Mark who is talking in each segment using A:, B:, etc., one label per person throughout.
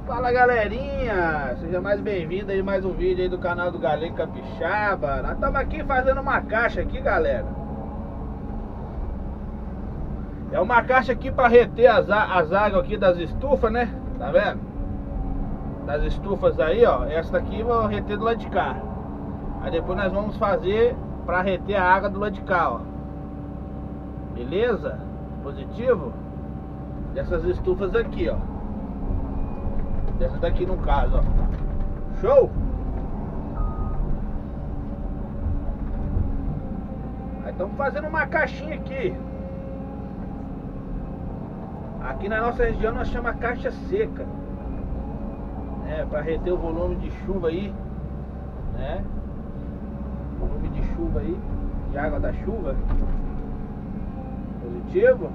A: Fala galerinha, seja mais bem-vindo aí mais um vídeo aí do canal do Galego Capixaba. Nós estamos aqui fazendo uma caixa aqui, galera. É uma caixa aqui para reter as águas aqui das estufas, né? Tá vendo? Das estufas aí, ó. Essa daqui eu vou reter do lado de cá. Aí depois nós vamos fazer para reter a água do lado de cá, ó. Beleza? Positivo? Dessas estufas aqui, ó. Dessa daqui no caso, ó. Show? Aí estamos fazendo uma caixinha aqui. Aqui na nossa região nós chamamos caixa seca. Para reter o volume de chuva aí, né? Volume de chuva aí, de água da chuva. Positivo?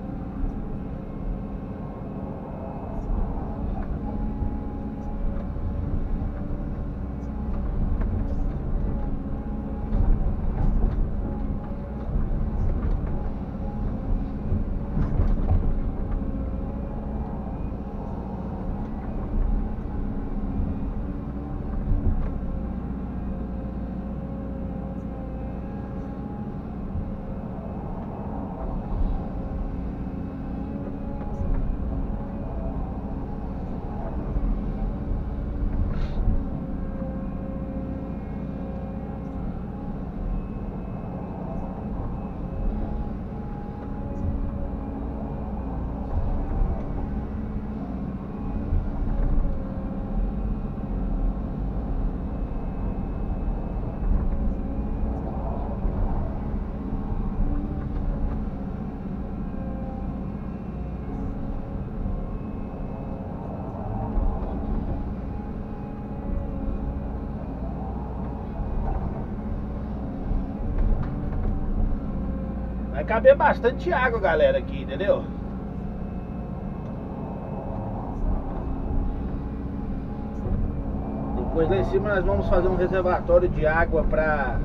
A: Vai caber bastante água, galera, aqui, entendeu? Depois lá em cima nós vamos fazer um reservatório de água para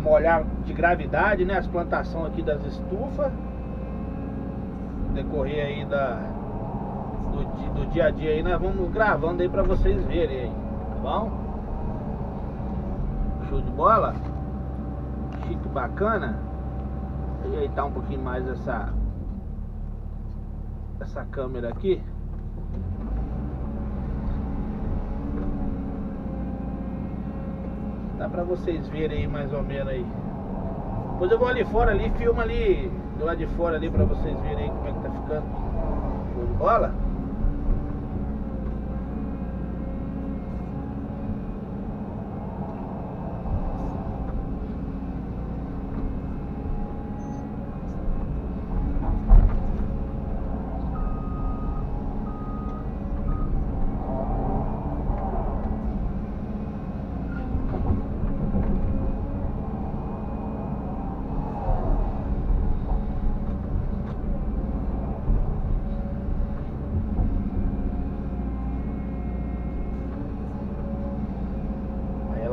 A: molhar de gravidade, né? As plantações aqui das estufas. No decorrer aí do dia a dia aí, nós vamos gravando aí para vocês verem aí, tá bom? Show de bola? Chique, bacana. Vou ajeitar um pouquinho mais essa câmera aqui. Dá pra vocês verem aí mais ou menos aí. Depois eu vou ali fora ali, filma ali do lado de fora ali pra vocês verem aí como é que tá ficando. Show de bola?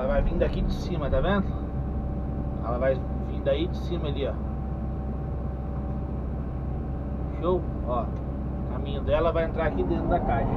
A: Vai vir daqui de cima, tá vendo? Ela vai vir daí de cima ali, ó. Show? Ó, o caminho dela vai entrar aqui dentro da caixa.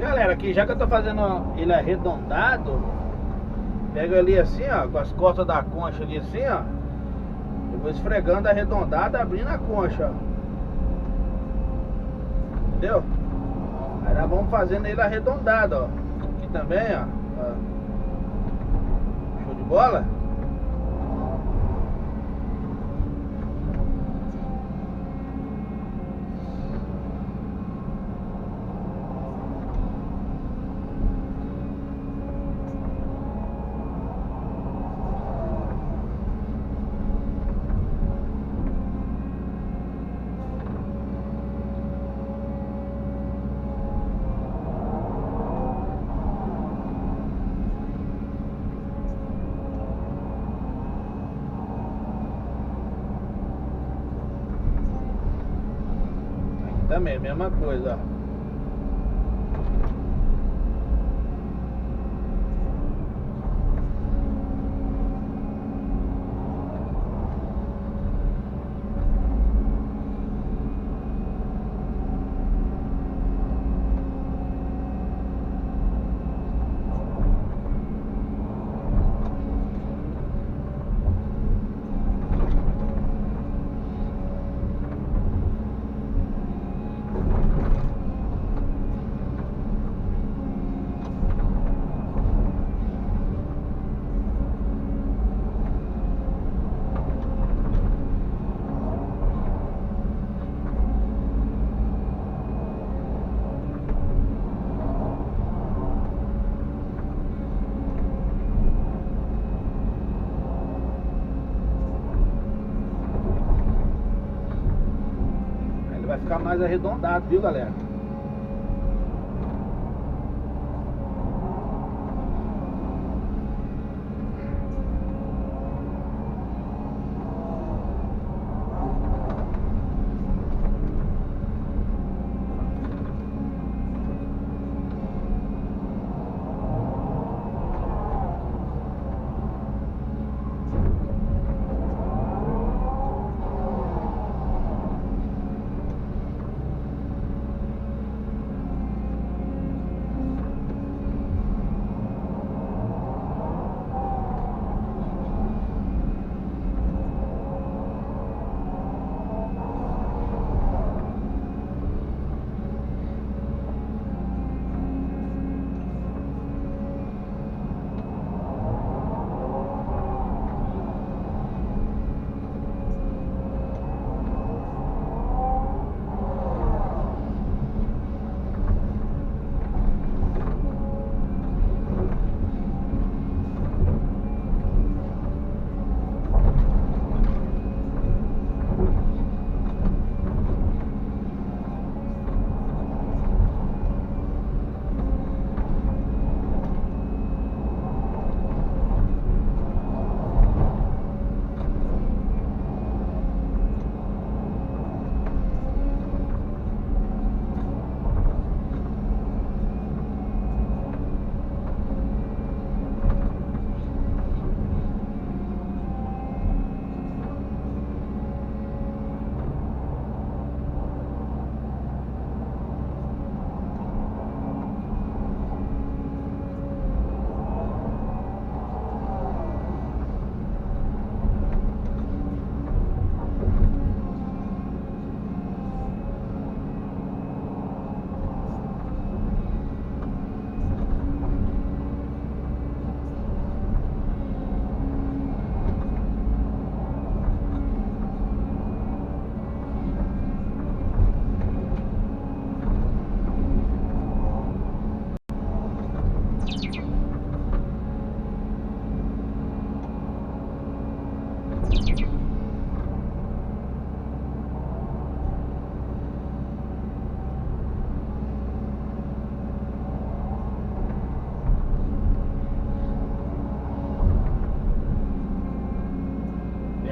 A: Galera, aqui já que eu tô fazendo ele arredondado, pega ali assim, ó, com as costas da concha ali assim, ó. Eu vou esfregando arredondado, abrindo a concha, ó. Entendeu? Aí nós vamos fazendo ele arredondado, ó. Aqui também, ó. Show de bola? Também, mesma coisa, ó. Vai ficar mais arredondado, viu, galera?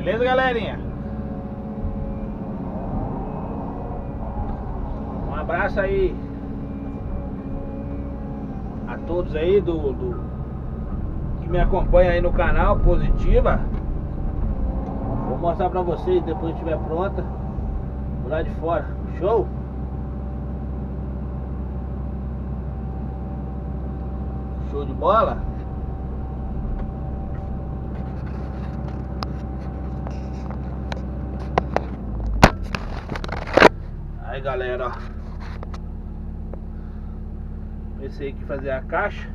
A: Beleza, galerinha? Um abraço aí a todos aí que me acompanham aí no canal Positiva. Vou mostrar pra vocês depois que estiver pronta do lado de fora. Show? Show de bola. Aí galera, ó, comecei aqui a fazer a caixa,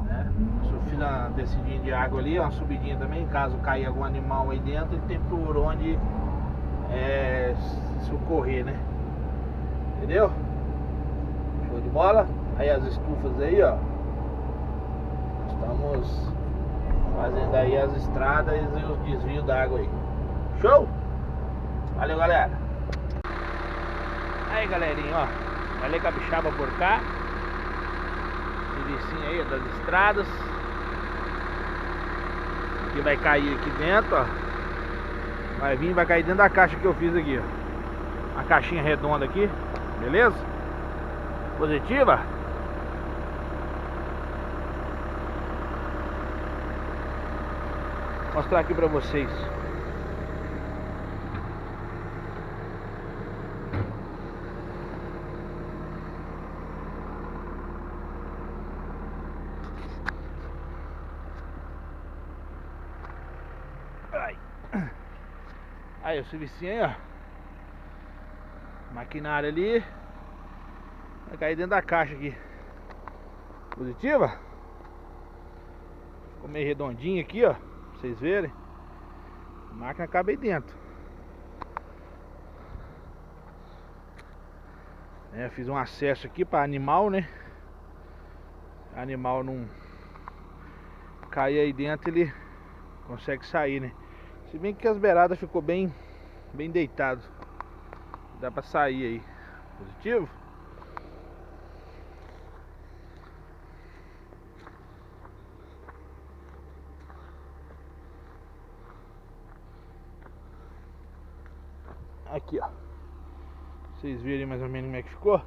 A: né? Só fiz uma descidinha de água ali, uma subidinha também. Caso caia algum animal aí dentro, ele tem por onde socorrer, né? Entendeu? Show de bola. Aí as estufas aí, ó, estamos fazendo aí as estradas e os desvios d'água aí. Show? Valeu, galera. Aí, galerinha, ó, Galê Capixaba por cá. Servicinho aí das estradas. Que vai cair aqui dentro, ó. Vai cair dentro da caixa que eu fiz aqui, ó. Uma caixinha redonda aqui, beleza? Positiva. Vou mostrar aqui pra vocês. Aí o servicinho aí, ó. Maquinário ali. Vai cair dentro da caixa aqui. Positiva. Ficou meio redondinho aqui, ó, pra vocês verem. A máquina cabe aí dentro. Fiz um acesso aqui para animal, né? Animal não cair aí dentro, ele consegue sair, né? Se bem que as beiradas ficou bem deitado. Dá pra sair aí. Positivo? Aqui, ó. Vocês verem mais ou menos como é que ficou.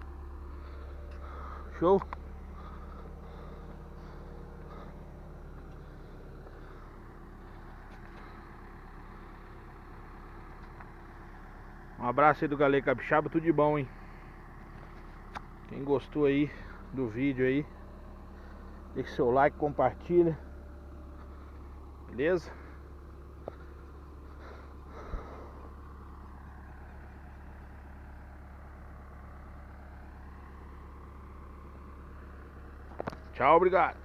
A: Show? Um abraço aí do Galê Capixaba, tudo de bom, hein? Quem gostou aí do vídeo aí, deixa seu like, compartilha. Beleza? Tchau, obrigado.